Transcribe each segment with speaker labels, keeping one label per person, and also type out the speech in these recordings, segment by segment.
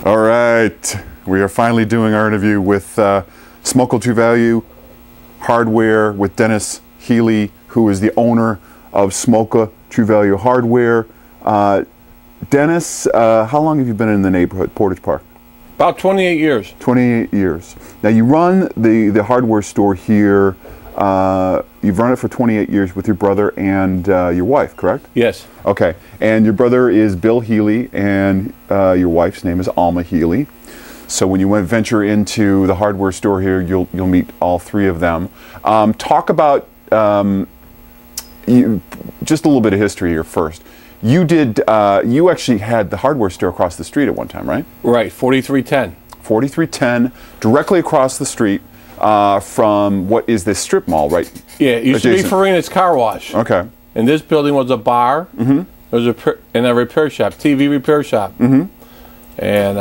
Speaker 1: All right, we are finally doing our interview with Smolka True Value Hardware with Dennis Healy, who is the owner of Smolka True Value Hardware. Dennis, how long have you been in the neighborhood, Portage Park?
Speaker 2: About 28 years.
Speaker 1: 28 years. Now you run the hardware store here. You've run it for 28 years with your brother and your wife, correct?
Speaker 2: Yes.
Speaker 1: Okay. And your brother is Bill Healy, and your wife's name is Alma Healy. So when you venture into the hardware store here, you'll meet all three of them. Talk about just a little bit of history here first. You actually had the hardware store across the street at one time, right?
Speaker 2: Right. 4310.
Speaker 1: 4310, directly across the street from what is this strip mall, right?
Speaker 2: Yeah, it used to be Farina's Car Wash.
Speaker 1: Okay.
Speaker 2: And this building was a bar. Mm-hmm. There was a repair shop, TV repair shop. Mm-hmm. And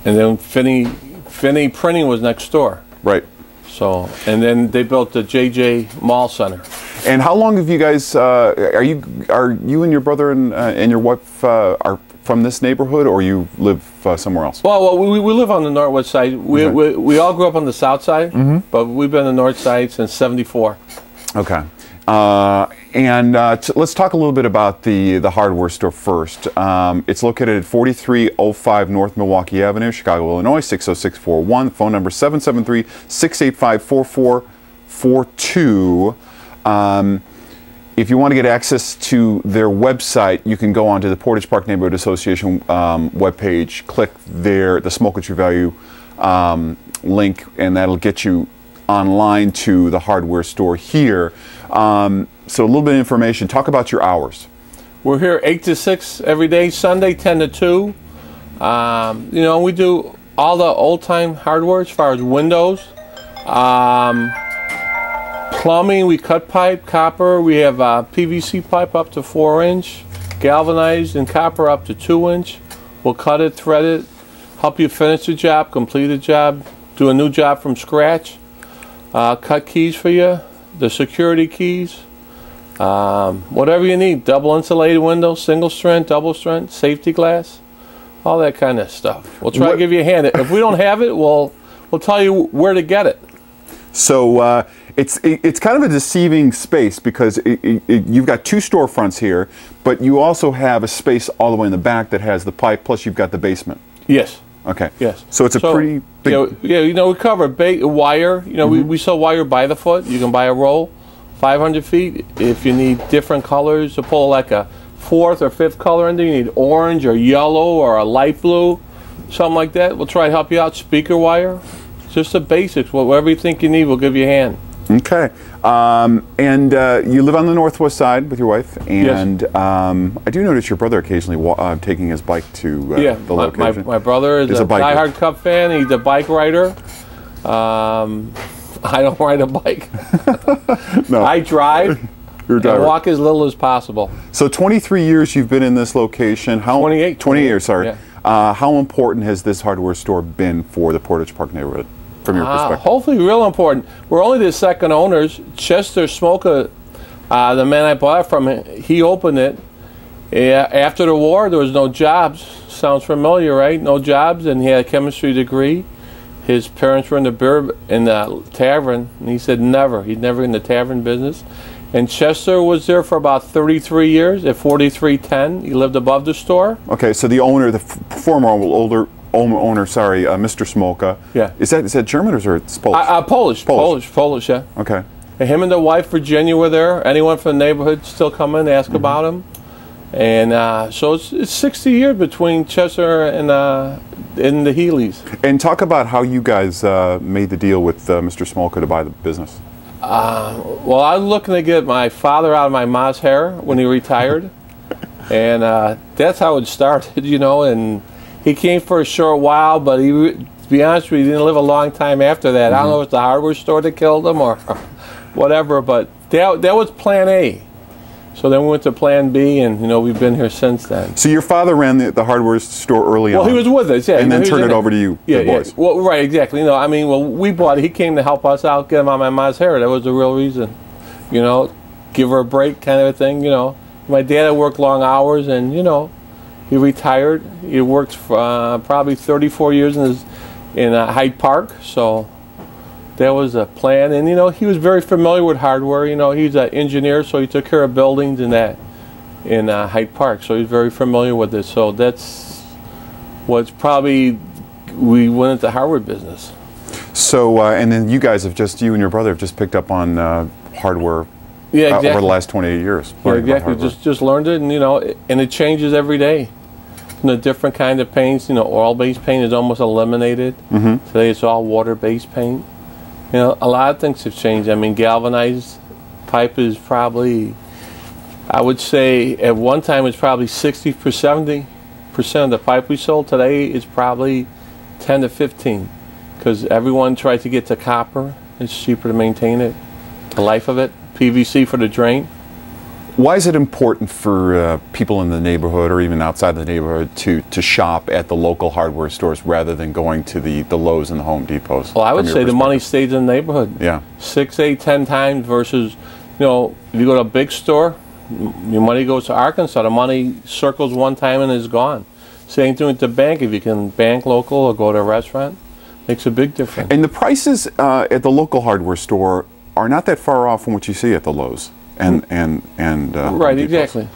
Speaker 2: then Finney Printing was next door.
Speaker 1: Right.
Speaker 2: So, and then they built the JJ Mall Center.
Speaker 1: And how long have you guys? Are you and your brother and your wife are from this neighborhood, or you live somewhere else?
Speaker 2: Well, we live on the northwest side. We all grew up on the south side, mm-hmm. but we've been on the north side since '74. Okay.
Speaker 1: Let's talk a little bit about the hardware store first. It's located at 4305 North Milwaukee Avenue, Chicago, Illinois, 60641. Phone number 773-685-4442. If you want to get access to their website, you can go onto the Portage Park Neighborhood Association webpage, click there, the Smolka True Value link, and that'll get you online to the hardware store here. So a little bit of information. Talk about your hours.
Speaker 2: We're here 8 to 6 every day, Sunday 10 to 2. You know, we do all the old-time hardware as far as windows. Plumbing, we cut pipe, copper. We have PVC pipe up to 4-inch, galvanized and copper up to 2-inch. We'll cut it, thread it, help you finish the job, complete the job, do a new job from scratch. Cut keys for you, the security keys, whatever you need. Double insulated windows, single strength, double strength, safety glass, all that kind of stuff. We'll try to give you a hand. If we don't have it, we'll tell you where to get it.
Speaker 1: So it's kind of a deceiving space because you've got two storefronts here, but you also have a space all the way in the back that has the pipe, plus you've got the basement.
Speaker 2: Yes.
Speaker 1: Okay.
Speaker 2: Yes.
Speaker 1: So it's a pretty big...
Speaker 2: Yeah, you know, we cover wire. You know, mm-hmm. we sell wire by the foot. You can buy a roll, 500 feet. If you need different colors to pull like a 4th or 5th color in there, you need orange or yellow or a light blue, something like that. We'll try to help you out. Speaker wire. Just the basics. Whatever you think you need, we'll give you a hand. Okay.
Speaker 1: You live on the northwest side with your wife, and
Speaker 2: yes.
Speaker 1: I do notice your brother occasionally taking his bike to the location.
Speaker 2: My brother is a diehard Cub fan. He's a bike rider. I don't ride a bike. No. I drive and walk as little as possible.
Speaker 1: So 23 years you've been in this location.
Speaker 2: 28
Speaker 1: years, sorry. Yeah. How important has this hardware store been for the Portage Park neighborhood? From your perspective?
Speaker 2: Hopefully real important. We're only the second owners. Chester Smolka, the man I bought it from, he opened it. After the war, there was no jobs. Sounds familiar, right? No jobs, and he had a chemistry degree. His parents were in the tavern, and he said never. He's never in the tavern business. And Chester was there for about 33 years at 4310. He lived above the store. Okay,
Speaker 1: so the owner, the former owner, Mr. Smolka.
Speaker 2: Yeah.
Speaker 1: Is that German or is it Polish?
Speaker 2: Polish, yeah.
Speaker 1: Okay.
Speaker 2: And him and the wife, Virginia, were there. Anyone from the neighborhood still come in and ask mm-hmm. about him. And so it's 60 years between Chester and the Healys.
Speaker 1: And talk about how you guys made the deal with Mr. Smolka to buy the business.
Speaker 2: Well, I was looking to get my father out of my mom's hair when he retired. And that's how it started, you know, and he came for a short while, but to be honest with you, he didn't live a long time after that. Mm-hmm. I don't know if it's the hardware store that killed him or whatever, but that was plan A. So then we went to plan B, and you know, we've been here since then.
Speaker 1: So your father ran the hardware store early on?
Speaker 2: Well, he was with us, yeah.
Speaker 1: And then turned it over to you, the boys?
Speaker 2: Yeah. Well, right, exactly. You know, I mean, well, we bought it. He came to help us out, get him on my mom's hair. That was the real reason. You know, give her a break kind of a thing, you know. My dad had worked long hours, and, you know, He retired. He worked for, probably 34 years in Hyde Park. So that was a plan. And, he was very familiar with hardware. He's an engineer, so he took care of buildings in Hyde Park. So he's very familiar with it. So that's what's probably, we went into the hardware business.
Speaker 1: So, and then you and your brother have just picked up on hardware.
Speaker 2: Yeah, exactly.
Speaker 1: Over the last 28 years.
Speaker 2: Yeah, exactly. Just learned it, and and it changes every day. The different kind of paints. Oil-based paint is almost eliminated. Today it's all water-based paint. A lot of things have changed. I mean, galvanized pipe is probably, I would say, at one time it's probably 60% or 70% of the pipe we sold. Today it's probably 10 to 15, because everyone tried to get to copper. It's cheaper to maintain it, the life of it. PVC for the drain.
Speaker 1: Why is it important for people in the neighborhood or even outside the neighborhood to shop at the local hardware stores rather than going to the Lowe's and the Home Depots?
Speaker 2: Well, I would say the money stays in the neighborhood.
Speaker 1: Yeah.
Speaker 2: 6, 8, 10 times versus, if you go to a big store, your money goes to Arkansas. The money circles one time and is gone. Same thing with the bank. If you can bank local or go to a restaurant, makes a big difference.
Speaker 1: And the prices at the local hardware store are not that far off from what you see at the Lowe's and
Speaker 2: right, exactly.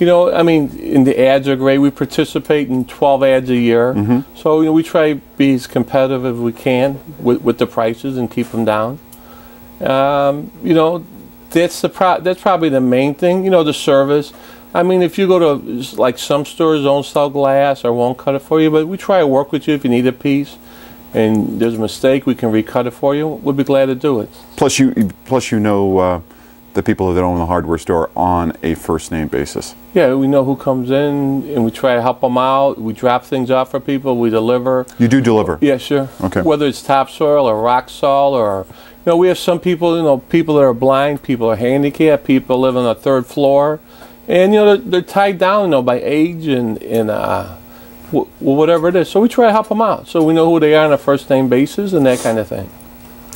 Speaker 2: I mean, and the ads are great. We participate in 12 ads a year, so we try to be as competitive as we can with the prices and keep them down. That's probably the main thing. The service. I mean, if you go to like some stores don't sell glass or won't cut it for you, but we try to work with you if you need a piece. And there's a mistake, we can recut it for you. We'll be glad to do it.
Speaker 1: Plus, you know the people that own the hardware store on a first name basis.
Speaker 2: Yeah, we know who comes in, and we try to help them out. We drop things off for people. We deliver.
Speaker 1: You do deliver?
Speaker 2: Yeah, sure.
Speaker 1: Okay.
Speaker 2: Whether it's topsoil or rock salt, or we have some people. People that are blind, people that are handicapped, people live on the 3rd floor, and they're tied down, by age and whatever it is. So we try to help them out. So we know who they are on a first name basis and that kind of thing.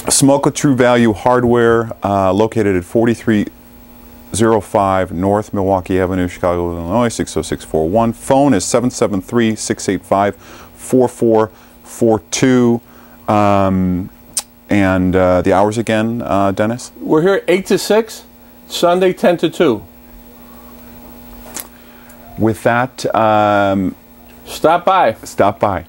Speaker 1: Smolka True Value Hardware, located at 4305 North Milwaukee Avenue, Chicago, Illinois, 60641. Phone is 773-685-4442. And the hours again, Dennis?
Speaker 2: We're here 8 to 6, Sunday 10 to 2.
Speaker 1: With that,
Speaker 2: stop by.
Speaker 1: Stop by.